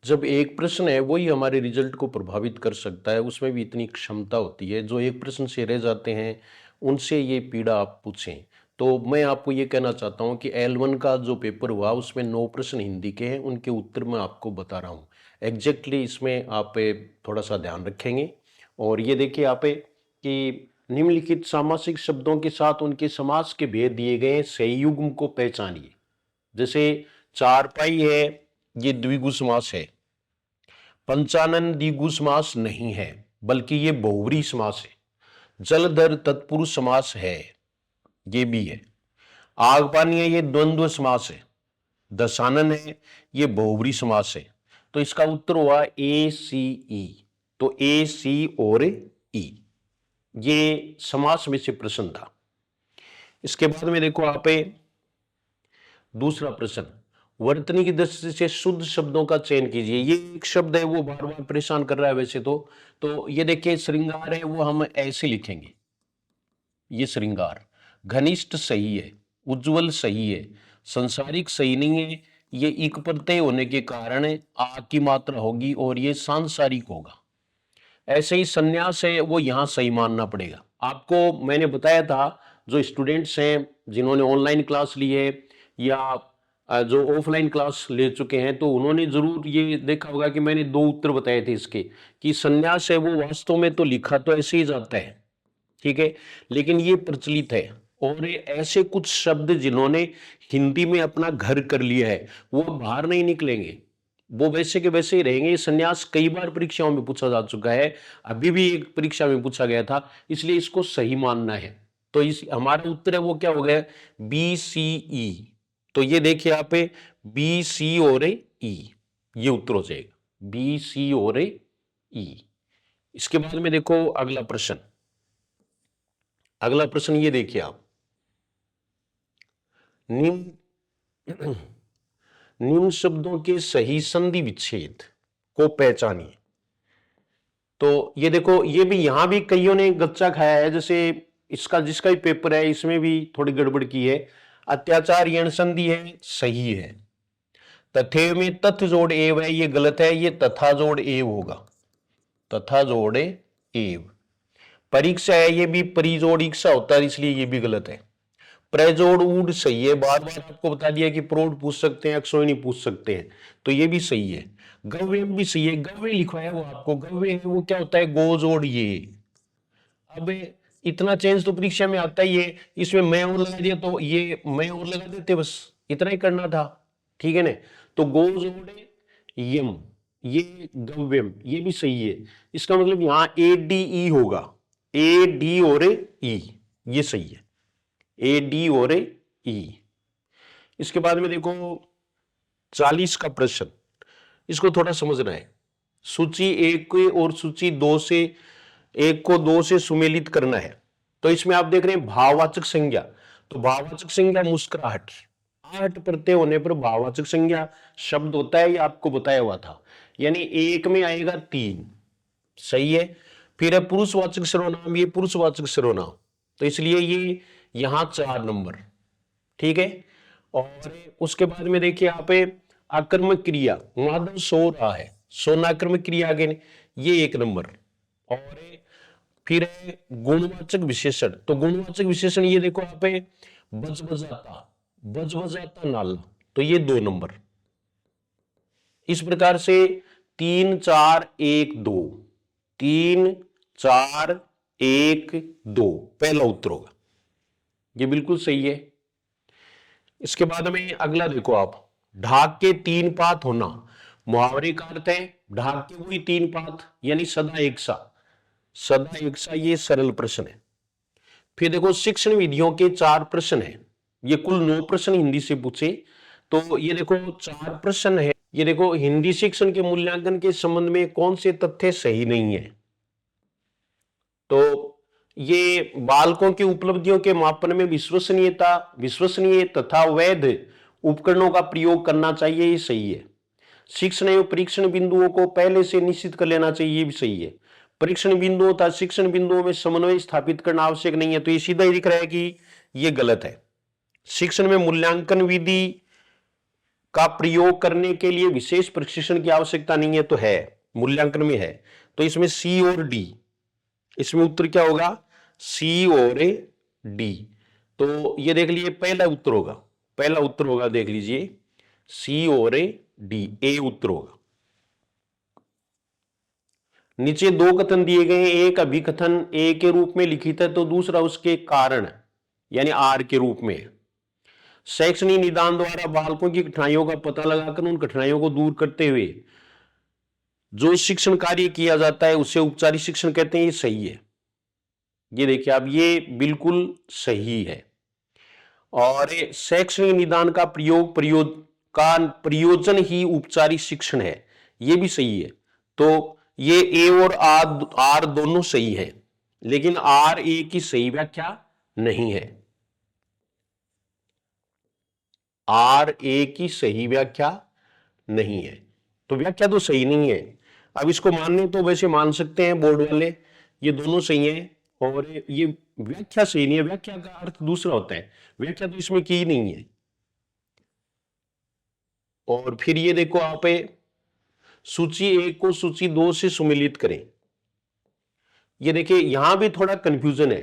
जब एक प्रश्न है वही हमारे रिजल्ट को प्रभावित कर सकता है, उसमें भी इतनी क्षमता होती है। जो एक प्रश्न से रह जाते हैं उनसे ये पीड़ा आप पूछें। तो मैं आपको ये कहना चाहता हूँ कि L1 का जो पेपर हुआ उसमें 9 प्रश्न हिंदी के हैं, उनके उत्तर मैं आपको बता रहा हूँ एग्जैक्टली। इसमें आप थोड़ा सा ध्यान रखेंगे। और ये देखिए आप कि निम्नलिखित सामासिक शब्दों के साथ उनके समास के भेद दिए गए, सही युग्म को पहचानिए। जैसे चारपाई है, ये द्विगु समास है। पंचानन द्विगु समास नहीं है, बल्कि ये बहुव्रीहि समास है। जलधर तत्पुरुष समास है, ये भी है। आग पानी है, ये द्वंद्व समास है। दशानन है, ये बहुव्रीहि समास है। तो इसका उत्तर हुआ ए सी ई। तो ए सी और ई, ये समास में से प्रश्न था। इसके बाद में देखो आप दूसरा प्रश्न, वर्तनी की दृष्टि से शुद्ध शब्दों का चयन कीजिए। ये एक शब्द है वो बार बार परेशान कर रहा है वैसे तो ये देखिए श्रृंगार है, वो हम ऐसे लिखेंगे, ये श्रृंगार। घनिष्ठ सही है, उज्जवल सही है, संसारिक सही नहीं है। ये इक प्रत्यय होने के कारण आ की मात्रा होगी और ये सांसारिक होगा। ऐसे ही संन्यास है, वो यहां सही मानना पड़ेगा आपको। मैंने बताया था जो स्टूडेंट्स हैं जिन्होंने ऑनलाइन क्लास ली है या जो ऑफलाइन क्लास ले चुके हैं, तो उन्होंने जरूर ये देखा होगा कि मैंने 2 उत्तर बताए थे इसके, कि संन्यास है वो वास्तव में तो लिखा तो ऐसे ही जाता है, ठीक है, लेकिन ये प्रचलित है। और ये ऐसे कुछ शब्द जिन्होंने हिंदी में अपना घर कर लिया है वो बाहर नहीं निकलेंगे, वो वैसे के वैसे ही रहेंगे। ये संन्यास कई बार परीक्षाओं में पूछा जा चुका है, अभी भी एक परीक्षा में पूछा गया था, इसलिए इसको सही मानना है। तो इस हमारा उत्तर है वो क्या हो गया, बी सी ई। तो ये देखिए आप, बी सी और ई, ये उत्तर हो जाएगा बी सी और ई। इसके बाद में देखो अगला प्रश्न। अगला प्रश्न ये देखिए आप, निम्न निम्न शब्दों के सही संधि विच्छेद को पहचानिए। तो ये देखो, ये भी यहां भी कईयों ने गच्चा खाया है, जैसे इसका जिसका भी पेपर है इसमें भी थोड़ी गड़बड़ की है। अत्याचार यण संधि है, सही है। तथेव में तथ जोड़ एव है, ये गलत है, ये तथा जोड़ एव होगा, तथा जोड़ एव। परीक्षा है, ये भी परिजोड़ इक्सा होता है, इसलिए ये भी गलत है। प्रजोड़ ऊड सही है, बार बार आपको बता दिया कि प्रोड पूछ सकते हैं, अक्षोहिणी पूछ सकते हैं, तो ये भी सही है। गव्य भी सही है, गव्य लिखवाया वो आपको, गव्य है वो क्या होता है, गो जोड़ ये। अब इतना चेंज तो परीक्षा में आता ही है, इसमें मैं और लगा दिया तो ये मैं और लगा देते, बस इतना ही करना था, ठीक है ना। तो गो जोड़ यम, ये गव्यम, ये भी सही है। इसका मतलब यहां ए डी ई होगा, ए डी और ई, ये सही है, ए डी और ई। इसके बाद में देखो 40 का प्रश्न, इसको थोड़ा समझना है। सूची 1 और सूची 2 से 1 को 2 से सुमेलित करना है। तो इसमें आप देख रहे हैं भाववाचक संज्ञा, तो भाववाचक संज्ञा मुस्कुराहट, आहट प्रत्यय होने पर भाववाचक संज्ञा शब्द होता है, ये आपको बताया हुआ था। यानी 1 में आएगा 3, सही है। फिर है पुरुषवाचक सर्वनाम, ये पुरुषवाचक सर्वनाम, तो इसलिए ये यहां 4 नंबर, ठीक है। और उसके बाद में देखिए आप आकर्मक क्रिया, माधव सो रहा है, सोना आकर्मक क्रिया आगे, ये 1 नंबर। और फिर है गुणवाचक विशेषण, तो गुणवाचक विशेषण ये देखो आप, बज बजाता नाला, तो ये 2 नंबर। इस प्रकार से 3 4 1 2, 3 4 1 2 पहला उत्तर होगा, ये बिल्कुल सही है। इसके बाद में अगला देखो आप, ढाक के 3 पात होना, मुहावरे का अर्थ है ढाक के वही 3 पात, यानी सदा एक सा, सदा एक सा, ये सरल प्रश्न है। फिर देखो शिक्षण विधियों के 4 प्रश्न है, ये कुल 9 प्रश्न हिंदी से पूछे, तो ये देखो 4 प्रश्न है। ये देखो हिंदी शिक्षण के मूल्यांकन के संबंध में कौन से तथ्य सही नहीं है, तो ये बालकों की उपलब्धियों के मापन में विश्वसनीय तथा वैध उपकरणों का प्रयोग करना चाहिए, ये सही है। शिक्षण एवं परीक्षण बिंदुओं को पहले से निश्चित कर लेना चाहिए, ये भी सही है। परीक्षण बिंदुओं तथा शिक्षण बिंदुओं में समन्वय स्थापित करना आवश्यक नहीं है, तो ये सीधा ही दिख रहा है कि ये गलत है। शिक्षण में मूल्यांकन विधि का प्रयोग करने के लिए विशेष प्रशिक्षण की आवश्यकता नहीं है, तो है, मूल्यांकन में है। तो इसमें सी और डी, इसमें उत्तर क्या होगा, सी और डी। तो ये देख लीजिए पहला उत्तर होगा, पहला उत्तर होगा, देख लीजिए सी और डी, ए उत्तर होगा। नीचे दो कथन दिए गए हैं, एक अभिकथन ए के रूप में लिखित है तो दूसरा उसके कारण यानी आर के रूप में है। शैक्षणिक निदान द्वारा बालकों की कठिनाइयों का पता लगाकर उन कठिनाइयों को दूर करते हुए जो शिक्षण कार्य किया जाता है उसे औपचारिक शिक्षण कहते हैं। ये सही है, ये देखिए आप, ये बिल्कुल सही है। और शैक्षणिक निदान का प्रयोजन ही औपचारिक शिक्षण है, ये भी सही है। तो ये ए और आर दोनों सही है, लेकिन आर ए की सही व्याख्या नहीं है, आर ए की सही व्याख्या नहीं है। तो व्याख्या तो सही नहीं है। अब इसको मानने तो वैसे मान सकते हैं बोर्ड वाले, ये दोनों सही हैं, और ये व्याख्या सही नहीं है, व्याख्या का अर्थ दूसरा होता है, व्याख्या तो इसमें की नहीं है। और फिर ये देखो आप सूची 1 को सूची 2 से सुमेलित करें। ये देखिए यहां भी थोड़ा कंफ्यूजन है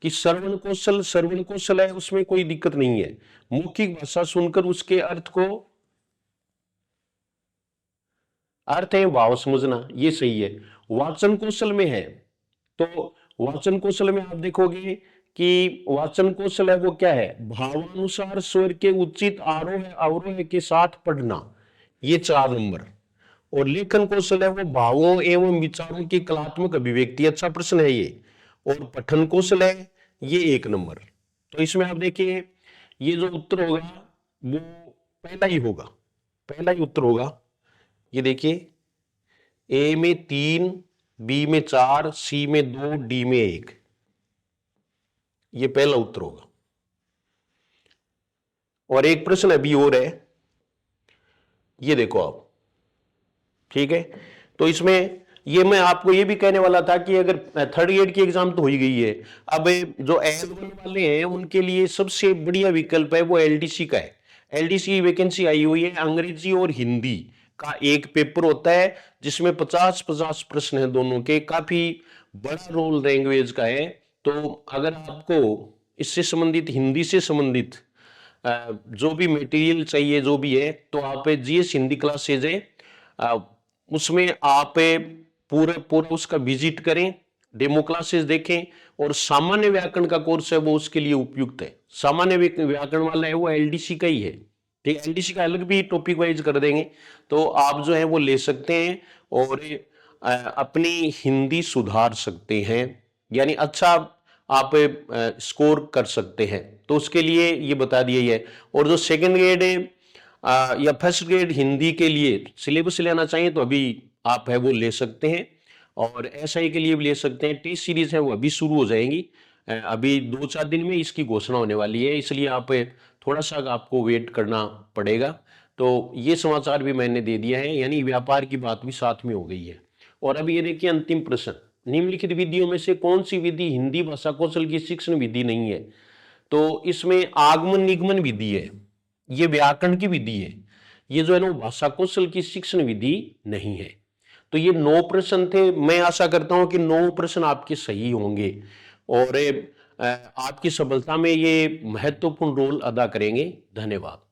कि श्रवण कौशल है, उसमें कोई दिक्कत नहीं है। मौखिक भाषा सुनकर उसके अर्थ है भाव समझना, ये सही है। वाचन कौशल में है, तो वाचन कौशल में आप देखोगे कि वाचन कौशल है वो क्या है, भावानुसार स्वर के उचित आरोह अवरोह के साथ पढ़ना, ये 4 नंबर। और लेखन कौशल है वो भावों एवं विचारों की कलात्मक अभिव्यक्ति, अच्छा प्रश्न है ये। और पठन कौशल है ये 1 नंबर। तो इसमें आप देखिए ये जो उत्तर होगा वो पहला ही होगा, पहला ही उत्तर होगा। ये देखिए ए में 3, बी में 4, सी में 2, डी में 1, ये पहला उत्तर होगा। और एक प्रश्न अभी और है, ये देखो आप, ठीक है। तो इसमें ये मैं आपको ये भी कहने वाला था कि अगर 3rd ग्रेड की एग्जाम तो हो ही गई है, अब जो L1 वाले हैं उनके लिए सबसे बढ़िया विकल्प है वो एलडीसी का है। एलडीसी की वैकेंसी आई हुई है, अंग्रेजी और हिंदी का एक पेपर होता है जिसमें 50-50 प्रश्न है दोनों के, काफी बड़ा रोल लैंग्वेज का है। तो अगर आपको इससे संबंधित, हिंदी से संबंधित जो भी मटेरियल चाहिए, जो भी है, तो आप जीएस हिंदी क्लासेज है, उसमें आप पूरा उसका विजिट करें, डेमो क्लासेस देखें। और सामान्य व्याकरण का कोर्स है वो उसके लिए उपयुक्त है, सामान्य व्याकरण वाला है वो एलडीसी का ही है, ठीक है। एलडीसी का अलग भी टॉपिक वाइज कर देंगे, तो आप जो है वो ले सकते हैं और अपनी हिंदी सुधार सकते हैं, यानी अच्छा आप स्कोर कर सकते हैं। तो उसके लिए ये बता दिया है। और जो 2nd ग्रेड है या 1st ग्रेड हिंदी के लिए सिलेबस लेना चाहिए तो अभी आप है वो ले सकते हैं, और एसआई के लिए भी ले सकते हैं। टेस्ट सीरीज है वो अभी शुरू हो जाएंगी, अभी 2-4 दिन में इसकी घोषणा होने वाली है, इसलिए आप थोड़ा सा आपको वेट करना पड़ेगा। तो ये समाचार भी मैंने दे दिया है, यानी व्यापार की बात भी साथ में हो गई है। और अब ये देखिए अंतिम प्रश्न, निम्नलिखित विधियों में से कौन सी विधि हिंदी भाषा कौशल की शिक्षण विधि नहीं है। तो इसमें आगमन निगमन विधि है, ये व्याकरण की विधि है, ये जो है ना भाषा कौशल की शिक्षण विधि नहीं है। तो ये 9 प्रश्न थे, मैं आशा करता हूं कि 9 प्रश्न आपके सही होंगे और आपकी सफलता में ये महत्वपूर्ण रोल अदा करेंगे। धन्यवाद।